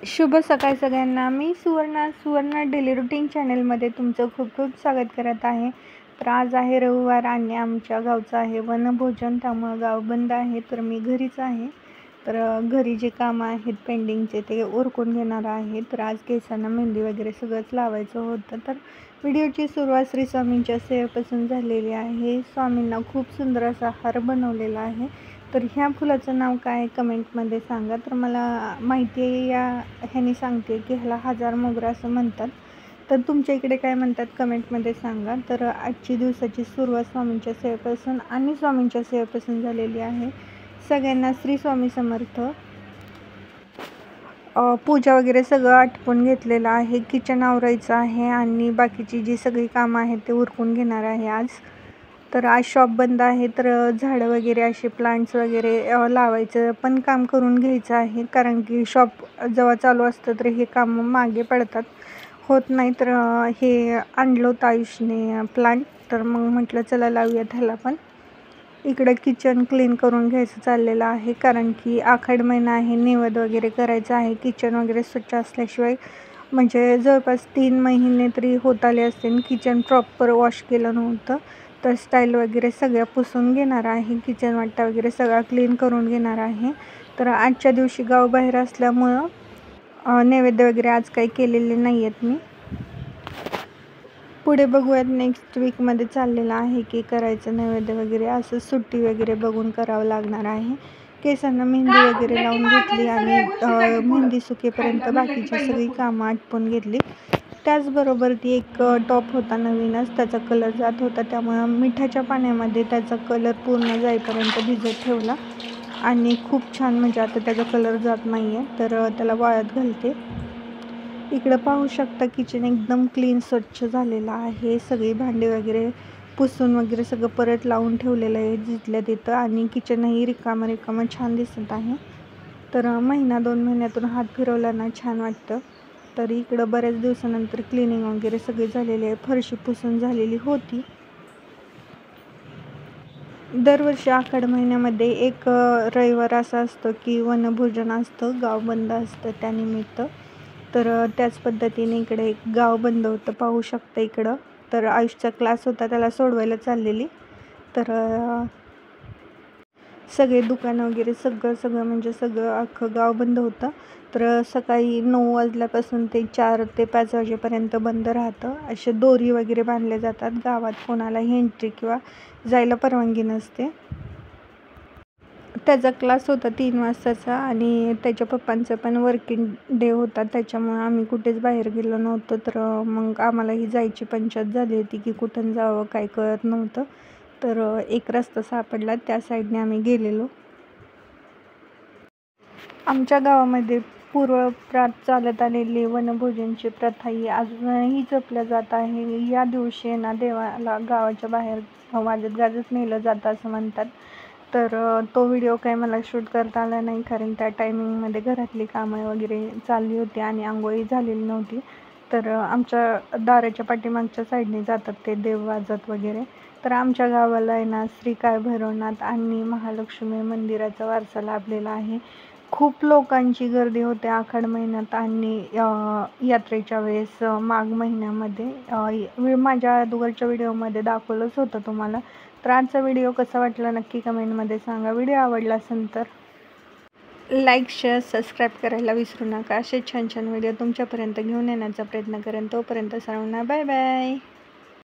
शुभ सकाळ सगळ्यांना. मी सुवर्ण डेली रुटीन चॅनलमध्ये तुमचं खूप खूप स्वागत करत आहे. तर आज आहे रविवार आणि आमच्या गावचं आहे वनभोजन, त्यामुळं गाव बंद आहे. तर मी घरीच आहे. तर घरी जे कामं आहेत पेंडिंगचे ते उरकून घेणार आहे. तर आज केसांना मेहंदी वगैरे सगळंच लावायचं होतं. तर व्हिडिओची सुरुवात श्री स्वामींच्या सेवेपासून झालेली आहे. स्वामींना खूप सुंदर असा हार बनवलेला आहे. तर ह्या फुलाचं नाव काय कमेंटमध्ये सांगा. तर मला माहिती आहे, ह्याने सांगते की ह्याला हजार मोगरा असं म्हणतात. तर तुमच्या इकडे काय म्हणतात कमेंटमध्ये सांगा. तर आजची दिवसाची सुरुवात स्वामींच्या सेवेपासून आणि स्वामींच्या सेवेपासून झालेली आहे. सगळ्यांना श्री स्वामी समर्थ. पूजा वगैरे सगळं आटपून घेतलेलं आहे. किचन आवरायचं आहे आणि बाकीची जी सगळी कामं आहेत ते उरकून घेणार आहे आज. तर आज शॉप बंद आहे. तर झाडं वगैरे असे प्लांट्स वगैरे लावायचं पण काम करून घ्यायचं आहे, कारण की शॉप जेव्हा चालू असतं तर हे काम मागे पडतात, होत नाही. तर हे आणलं होतं आयुषने प्लांट, तर मग म्हटलं चला लावूयात ह्याला पण. इकडं किचन क्लीन करून घ्यायचं चाललेलं आहे, कारण की आखाड महिना आहे, नैवेद्य वगैरे करायचं आहे. किचन वगैरे स्वच्छ असल्याशिवाय म्हणजे जवळपास 3 महिने तरी होत आले असते. किचन प्रॉपर वॉश केलं नव्हतं. तर स्टाईल वगैरे सगळ्या पुसून घेणार आहे. किचन वाटा वगैरे सगळा क्लीन करून घेणार आहे. तर आजच्या दिवशी गावबाहेर असल्यामुळं नैवेद्य वगैरे आज काही केलेले नाही आहेत मी. पुढे बघूयात नेक्स्ट वीकमध्ये चाललेलं आहे की करायचं नैवेद्य वगैरे, असं सुट्टी वगैरे बघून करावं लागणार आहे. केसांना मेहंदी वगैरे लावून घेतली आणि मेहंदी सुकेपर्यंत बाकीची सगळी कामं आटपून घेतली. त्याचबरोबर ती एक टॉप होता नवीनच, त्याचा कलर जात होता, त्यामुळं मिठाच्या पाण्यामध्ये त्याचा कलर पूर्ण जाईपर्यंत भिजत ठेवला आणि खूप छान, म्हणजे आता त्याचा कलर जात नाही आहे. तर त्याला वाळत घालते. इकडं पाहू शकता किचन एकदम क्लीन स्वच्छ झालेलं आहे. सगळी भांडी वगैरे पुसून वगैरे सगळं परत लावून ठेवलेलं आहे जिथल्या तिथं, आणि किचनही रिकामं छान दिसत आहे. तर 1-2 महिन्यातून हात फिरवला ना छान वाटतं. तर इकडं बऱ्याच दिवसानंतर क्लिनिंग वगैरे सगळी झालेली आहे. फरशी पुसून झालेली होती. दरवर्षी आखाड महिन्यामध्ये एक रविवार असा असतो की वनभोजन असतं, गाव बंद असतं त्यानिमित्त. तर त्याच पद्धतीने इकडे एक गाव बंद होतं, पाहू शकता इकडं. तर आयुषचा क्लास होता, त्याला सोडवायला चाललेली. तर सगळे दुकानं वगैरे सगळं म्हणजे सगळं अख्खं गाव बंद होतं. तर सकाळी 9 वाजल्यापासून ते 4 ते 5 वाजेपर्यंत बंद राहतं. असे दोरी वगैरे बांधले जातात. गावात कोणालाही एंट्री किंवा जायला परवानगी नसते. त्याचा क्लास होता 3 वाजताचा आणि त्याच्या पप्पांचा पण वर्किंग डे होता, त्याच्यामुळं आम्ही कुठेच बाहेर गेलो नव्हतो. तर मग आम्हालाही जायची पंचायत झाली होती की कुठून जावं काय कळत नव्हतं. तर एक रस्ता सापडला, त्या साईडने आम्ही गेलेलो. आमच्या गावामध्ये पूर्वप्रात चालत आलेली वनभोजनची प्रथा ही अजूनही जपल्या जात आहे. या दिवशी ना देवाला गावाच्या बाहेर वाजत गाजत नेलं जातं असं म्हणतात. तर तो व्हिडिओ काही मला शूट करता आला नाही, कारण त्या टायमिंगमध्ये घरातली कामं वगैरे चालली होती आणि आंघोळी झालेली नव्हती. तर आमच्या दाराच्या पाठीमागच्या साईडने जातात ते देव वाजत वगैरे. तर आमच्या गावाला आहे ना श्री काळ भैरवनाथ आणि महालक्ष्मी मंदिराचा वारसा लाभलेला आहे. खूप लोकांची गर्दी होते आखाड महिन्यात आणि यात्रेच्या वेळेस माघ महिन्यामध्ये. माझ्या अगोदरच्या व्हिडिओमध्ये दाखवलंच होतं तुम्हाला. तर आजचा व्हिडिओ कसा वाटला नक्की कमेंटमध्ये सांगा. व्हिडिओ आवडला असेल तर लाईक, शेअर, सबस्क्राईब करायला विसरू नका. असे छान छान व्हिडिओ तुमच्यापर्यंत घेऊन येण्याचा प्रयत्न करेन. तोपर्यंत सर्वांना बाय बाय.